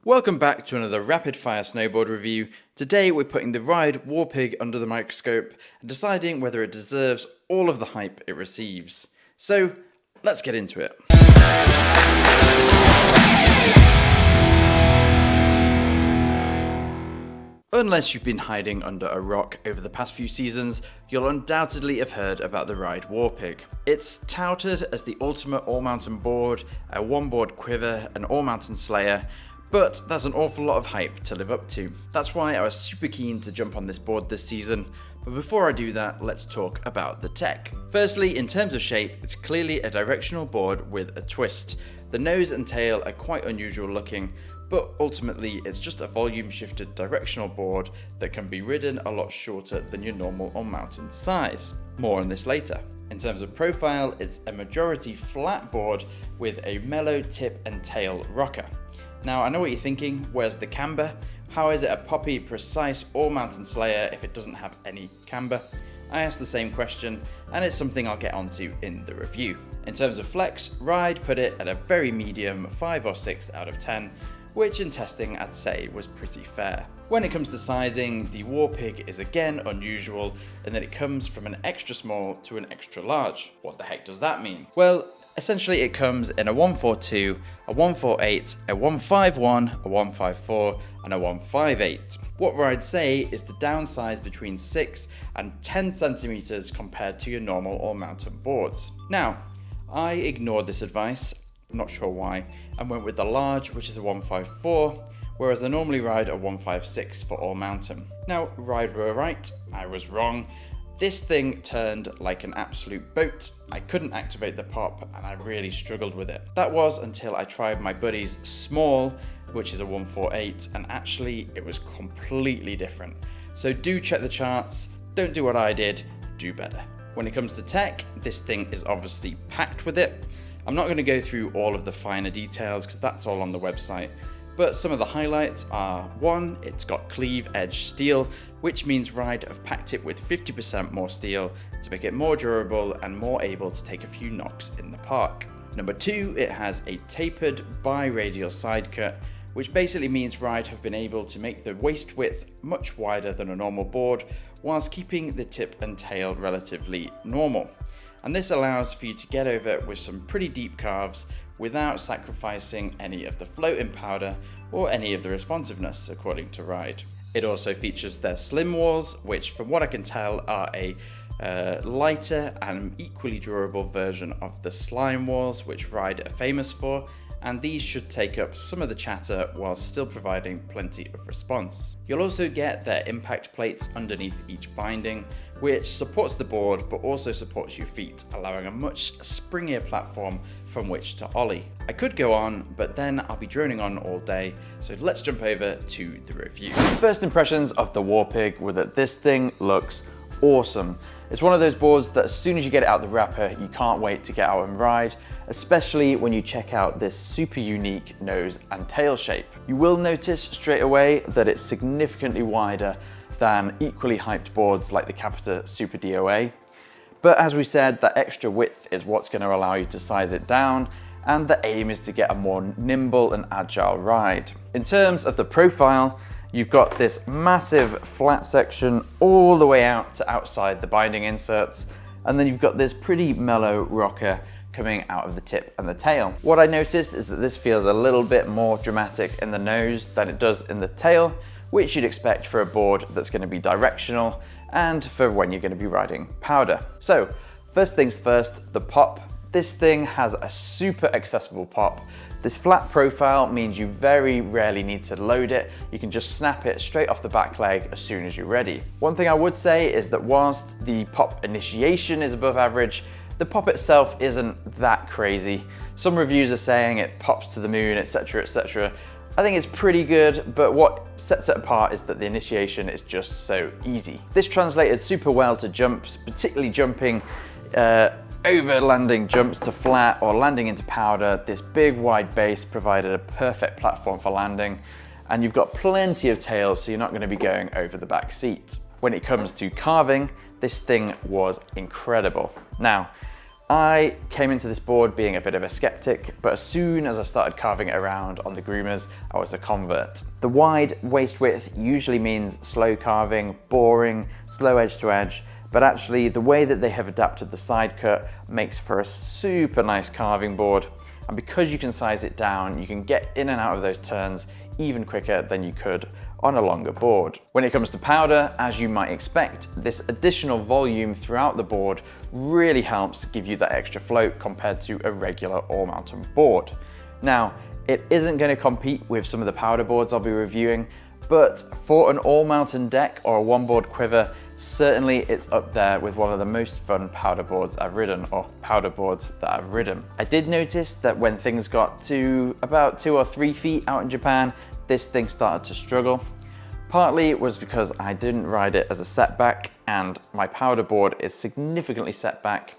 Welcome back to another rapid fire snowboard review. Today we're putting the Ride Warpig under the microscope and deciding whether it deserves all of the hype it receives. So let's get into it. Unless you've been hiding under a rock over the past few seasons, you'll undoubtedly have heard about the Ride Warpig. It's touted as the ultimate all-mountain board, a one-board quiver, an all-mountain slayer, but there's an awful lot of hype to live up to. That's why I was super keen to jump on this board this season, but before I do that, let's talk about the tech. Firstly, in terms of shape, it's clearly a directional board with a twist. The nose and tail are quite unusual looking, but ultimately it's just a volume shifted directional board that can be ridden a lot shorter than your normal on-mountain size. More on this later. In terms of profile, it's a majority flat board with a mellow tip and tail rocker. Now I know what you're thinking, where's the camber? How is it a poppy, precise all-mountain slayer if it doesn't have any camber? I asked the same question, and it's something I'll get onto in the review. In terms of flex, Ride put it at a very medium 5 or 6 out of 10, which in testing I'd say was pretty fair. When it comes to sizing, the Warpig is again unusual in that it comes from an extra small to an extra large. What the heck does that mean? Well, essentially it comes in a 142, a 148, a 151, a 154 and a 158. What Ride say is to downsize between 6 and 10 centimeters compared to your normal all-mountain boards. Now, I ignored this advice, not sure why, and went with the large, which is a 154, whereas I normally ride a 156 for all mountain. Now, Ride were right, I was wrong. This thing turned like an absolute boat. I couldn't activate the pop and I really struggled with it. That was until I tried my buddy's small, which is a 148, and actually it was completely different. So do check the charts, don't do what I did, do better. When it comes to tech, this thing is obviously packed with it. I'm not going to go through all of the finer details because that's all on the website, but some of the highlights are: 1, it's got cleave edge steel, which means Ride have packed it with 50% more steel to make it more durable and more able to take a few knocks in the park. Number 2, it has a tapered bi-radial side cut, which basically means Ride have been able to make the waist width much wider than a normal board whilst keeping the tip and tail relatively normal. And this allows for you to get over with some pretty deep carves without sacrificing any of the float in powder or any of the responsiveness, according to Ride. It also features their Slimwalls, which from what I can tell are a lighter and equally durable version of the Slimewalls, which Ride are famous for, and these should take up some of the chatter while still providing plenty of response. You'll also get their impact plates underneath each binding, which supports the board but also supports your feet, allowing a much springier platform from which to ollie. I could go on, but then I'll be droning on all day, so let's jump over to the review. First impressions of the Warpig were that this thing looks awesome. It's one of those boards that as soon as you get it out the wrapper, you can't wait to get out and ride, especially when you check out this super unique nose and tail shape. You will notice straight away that it's significantly wider than equally hyped boards like the Capita Super DOA. But as we said, that extra width is what's going to allow you to size it down, and the aim is to get a more nimble and agile ride. In terms of the profile, you've got this massive flat section all the way out to outside the binding inserts, and then you've got this pretty mellow rocker coming out of the tip and the tail. What I noticed is that this feels a little bit more dramatic in the nose than it does in the tail, which you'd expect for a board that's going to be directional and for when you're going to be riding powder. So first things first, the pop. This thing has a super accessible pop. This flat profile means you very rarely need to load it. You can just snap it straight off the back leg as soon as you're ready. One thing I would say is that whilst the pop initiation is above average, the pop itself isn't that crazy. Some reviews are saying it pops to the moon, etc, etc. I think it's pretty good, but what sets it apart is that the initiation is just so easy. This translated super well to jumps, particularly jumping over landing jumps to flat or landing into powder. This big wide base provided a perfect platform for landing, and you've got plenty of tail, so you're not going to be going over the back seat. When it comes to carving, this thing was incredible. Now, I came into this board being a bit of a skeptic, but as soon as I started carving it around on the groomers, I was a convert. The wide waist width usually means slow carving, boring, slow edge to edge, but actually the way that they have adapted the side cut makes for a super nice carving board. And because you can size it down, you can get in and out of those turns even quicker than you could on a longer board. When it comes to powder, as you might expect, this additional volume throughout the board really helps give you that extra float compared to a regular all-mountain board. Now, it isn't going to compete with some of the powder boards I'll be reviewing, but for an all-mountain deck or a one-board quiver, certainly it's up there with one of the most fun powder boards I've ridden, or powder boards that I've ridden. I did notice that when things got to about 2 or 3 feet out in Japan, this thing started to struggle. Partly it was because I didn't ride it as a setback, and my powder board is significantly set back,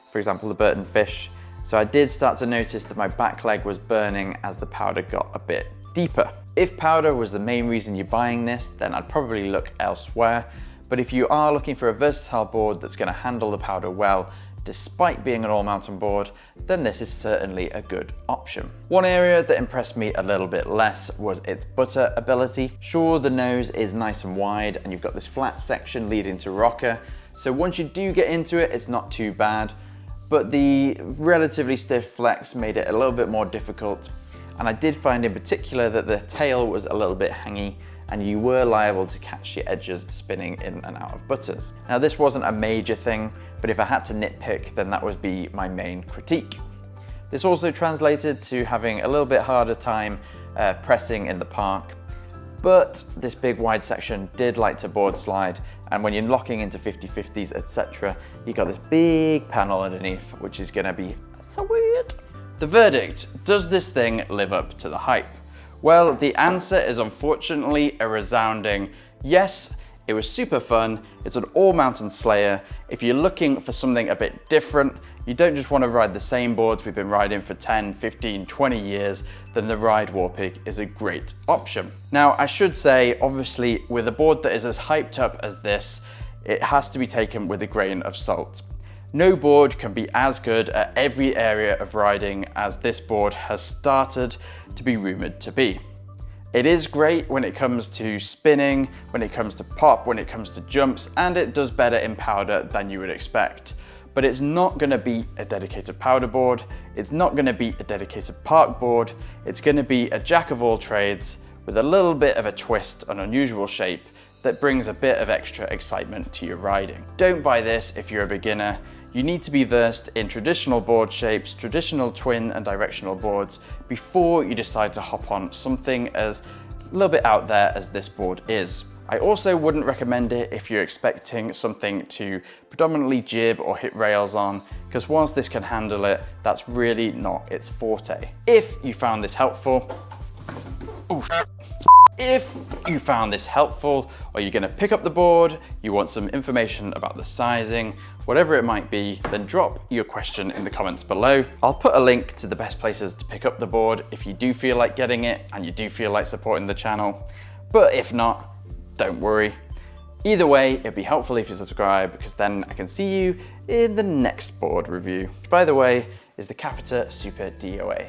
for example the Burton Fish, so I did start to notice that my back leg was burning as the powder got a bit deeper. If powder was the main reason you're buying this, then I'd probably look elsewhere, but if you are looking for a versatile board that's going to handle the powder well, despite being an all-mountain board, then this is certainly a good option. One area that impressed me a little bit less was its butter ability. Sure, the nose is nice and wide and you've got this flat section leading to rocker, so once you do get into it, it's not too bad, but the relatively stiff flex made it a little bit more difficult, and I did find in particular that the tail was a little bit hangy and you were liable to catch your edges spinning in and out of butters. Now this wasn't a major thing, but if I had to nitpick, then that would be my main critique. This also translated to having a little bit harder time pressing in the park, but this big wide section did like to board slide, and when you're locking into 50/50s, etc., you got this big panel underneath, which is gonna be so weird. The verdict, does this thing live up to the hype? Well, the answer is unfortunately a resounding yes. It was super fun. It's an all-mountain slayer. If you're looking for something a bit different, you don't just want to ride the same boards we've been riding for 10, 15, 20 years, then the Ride Warpig is a great option. Now, I should say, obviously, with a board that is as hyped up as this, it has to be taken with a grain of salt. No board can be as good at every area of riding as this board has started to be rumored to be. It is great when it comes to spinning, when it comes to pop, when it comes to jumps, and it does better in powder than you would expect. But it's not gonna beat a dedicated powder board, it's not gonna beat a dedicated park board, it's gonna be a jack of all trades with a little bit of a twist, an unusual shape that brings a bit of extra excitement to your riding. Don't buy this if you're a beginner. You need to be versed in traditional board shapes, traditional twin and directional boards before you decide to hop on something as a little bit out there as this board is. I also wouldn't recommend it if you're expecting something to predominantly jib or hit rails on, because whilst this can handle it, that's really not its forte. If you found this helpful, or you're gonna pick up the board, you want some information about the sizing, whatever it might be, then drop your question in the comments below. I'll put a link to the best places to pick up the board if you do feel like getting it and you do feel like supporting the channel. But if not, don't worry. Either way, it'd be helpful if you subscribe, because then I can see you in the next board review, which, by the way, is the Capita Super DOA.